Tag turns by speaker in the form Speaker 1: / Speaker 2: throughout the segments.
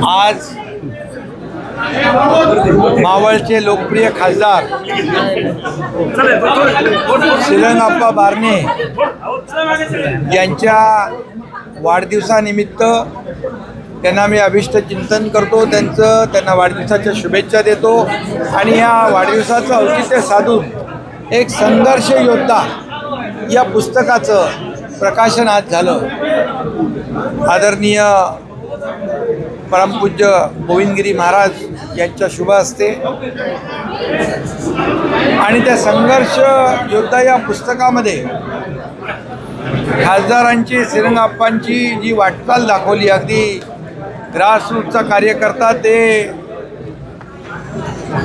Speaker 1: आज मावळचे लोकप्रिय खासदार श्रीरंगाप्पा बारणे यांच्या वाढदिवसानिमित्त त्यांना मी अभिष्ट चिंतन करतो, त्यांना वाढदिवसाच्या शुभेच्छा देतो आणि या वाढदिवसाचं औचित्य साधून एक संघर्ष योद्धा या पुस्तकाचं प्रकाशन आज झालं. आदरणीय परमपूज्य गोविंदगिरी महाराज यांच्या शुभ हस्ते आणि त्या संघर्ष योद्धा या पुस्तकामध्ये खासदारांची श्रीरंगाप्पांची जी वाटचाल दाखवली, अगदी ग्रासरूटचा कार्यकर्ता ते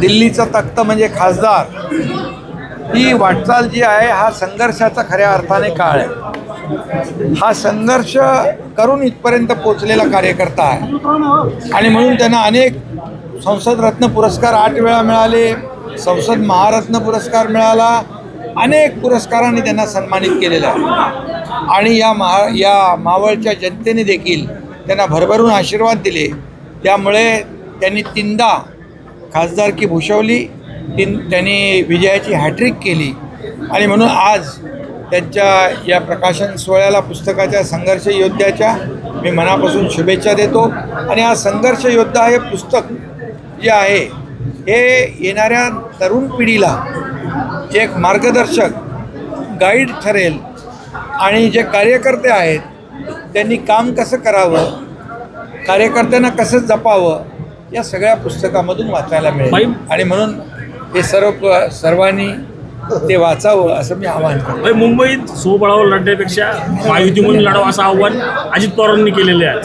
Speaker 1: दिल्लीचा तख्त म्हणजे खासदार, ही वाटचाल जी आहे हा संघर्षाचा खऱ्या अर्थाने काळ आहे. हा संघर्ष करून इथपर्यंत पोचलेला कार्यकर्ता आहे आणि म्हणून त्यांना अनेक संसद रत्न पुरस्कार 8 वेळा मिळाले, संसद महारत्न पुरस्कार मिळाला, अनेक पुरस्कारांनी त्यांना सन्मानित केलेलं आहे आणि या मावळच्या जनतेने देखील त्यांना भरभरून आशीर्वाद दिले. त्यामुळे त्यांनी 3दा खासदारकी भूषवली, त्यांनी विजयाची हॅट्रिक केली आणि म्हणून आज त्यांच्या या प्रकाशन सोहळ्याला पुस्तकाच्या संघर्ष योद्ध्याच्या मी मनापासून शुभेच्छा देतो. आणि हा संघर्ष योद्धा हे पुस्तक जे आहे हे येणाऱ्या तरुण पिढीला एक मार्गदर्शक गाईड ठरेल आणि जे कार्यकर्ते आहेत त्यांनी काम कसं करावं, कार्यकर्त्यांना कसं जपावं, या सगळ्या पुस्तकामधून वाचायला मिळेल आणि म्हणून हे सर्वांनी ते वाचावं असं मी आवाहन करतो.
Speaker 2: मुंबईत स्वबळावर लढण्यापेक्षा महायुतीमधून लढावं असं आव्हान अजित पवारांनी केलेले आहे.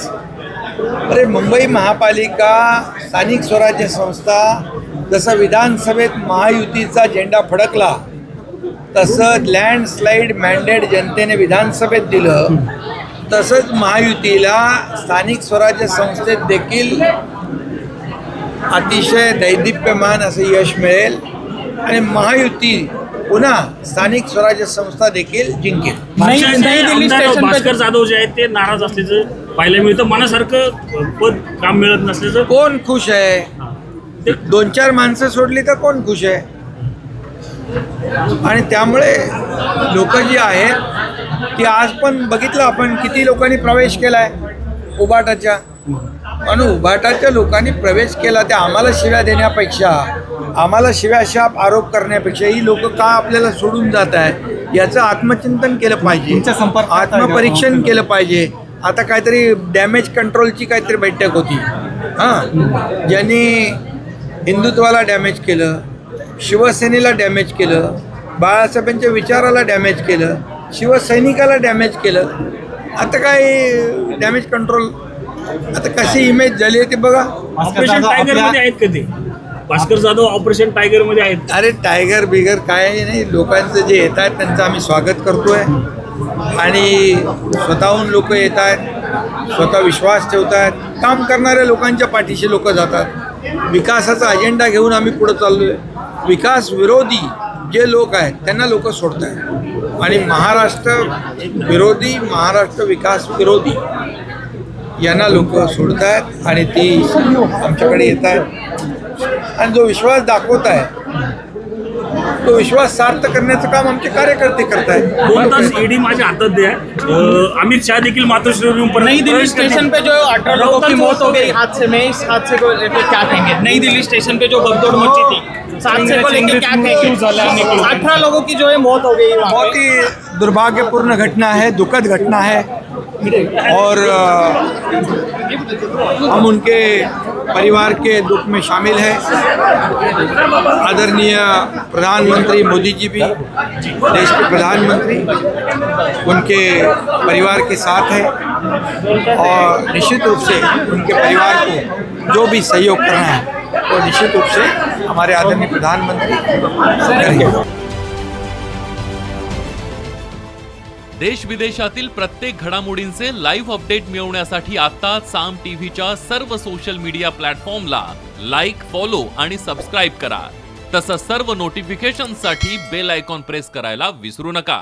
Speaker 1: अरे, मुंबई महापालिका स्थानिक स्वराज्य संस्था जसं विधानसभेत महायुतीचा झेंडा फडकला तसं लँडस्लाईड मॅन्डेट जनतेने विधानसभेत दिलं, तसंच महायुतीला स्थानिक स्वराज्य संस्थेत देखील अतिशय दैदिप्यमान असं यश मिळेल आणि महायुती पुन्हा स्थानिक स्वराज्य संस्था देखील जिंकेल.
Speaker 2: भास्कर जाधव जे आहेत ते नाराज असल्याचं पाहायला मिळतं. मनासारखं पद काम मिळत नसल्याचं.
Speaker 1: कोण खुश आहे? 2-4 माणसं सोडली तर कोण खुश आहे? आणि त्यामुळे लोक जी आहेत ती आज पण बघितलं आपण किती लोकांनी प्रवेश केलाय उबाटाच्या, आणि उबाटाच्या लोकांनी प्रवेश केला. ते आम्हाला शिव्या देण्यापेक्षा, आम्हाला शिव्याशाप आरोप करण्यापेक्षा ही लोक का आपल्याला सोडून जात आहे याचं आत्मचिंतन केलं पाहिजे, आत्मपरीक्षण केलं पाहिजे. आता काहीतरी डॅमेज कंट्रोलची काहीतरी बैठक होती, ज्यांनी हिंदुत्वाला डॅमेज केलं, शिवसेनेला डॅमेज केलं, बाळासाहेबांच्या विचाराला डॅमेज केलं, शिवसैनिकाला डॅमेज केलं. आता काय डॅमेज कंट्रोल, आता कशी इमेज झाली आहे ते बघा.
Speaker 2: ऑपरेशन टायगर मध्ये आहेत का ते? भास्कर जाधव ऑपरेशन टायगर मध्ये आहेत.
Speaker 1: अरे, टायगर बिगर काय नाही, लोकांचं जे येत आहेत त्यांचं आम्ही स्वागत करतोय आणि स्वतःहून लोक येत आहेत, स्वतः विश्वास ठेवत आहेत. काम करणाऱ्या लोकांच्या पाठीशी लोक जातात. विकासाचा अजेंडा घेऊन आम्ही पुढे चाललोय. विकास विरोधी जे लोक आहेत त्यांना लोक सोडत आहेत आणि महाराष्ट्र विरोधी, महाराष्ट्र विकास विरोधी यांना लोक सोडत आहेत आणि ती आमच्याकडे येत आहेत आणि जो विश्वास दाखवत आहे तो विश्वास सार्थ करण्याचं काम आमचे कार्यकर्ते करत आहेत.
Speaker 2: 2 तास ईडी माझ्या हातात द्या. अमित शाह देखील मातोश्री पर
Speaker 3: नई दिल्ली स्टेशन पे जो 18 लोगों की मौत हो गई हादसे में, इस हादसे को लेकर क्या कहेंगे? नई दिल्ली स्टेशन पे जो भगदौड़ मची थी, इस हादसे को लेकर क्या कहेंगे? 18 लोगों की जो है मौत हो गई,
Speaker 1: बहुत ही दुर्भाग्यपूर्ण घटना है, दुखद घटना है और हम उनके परिवार के दुख में शामिल हैं. आदरणीय प्रधानमंत्री मोदी जी भी, देश के प्रधानमंत्री, उनके परिवार के साथ हैं और निश्चित रूप से उनके परिवार को जो भी सहयोग करना है वो निश्चित रूप से हमारे आदरणीय प्रधानमंत्री करेंगे.
Speaker 4: देश विदेशातील प्रत्येक घडामोडींचे लाईव्ह अपडेट मिळवण्यासाठी आता साम टीव्हीच्या सर्व सोशल मीडिया प्लॅटफॉर्मला लाईक, फॉलो आणि सबस्क्राईब करा. तसंच सर्व नोटिफिकेशनसाठी बेल आयकॉन प्रेस करायला विसरू नका.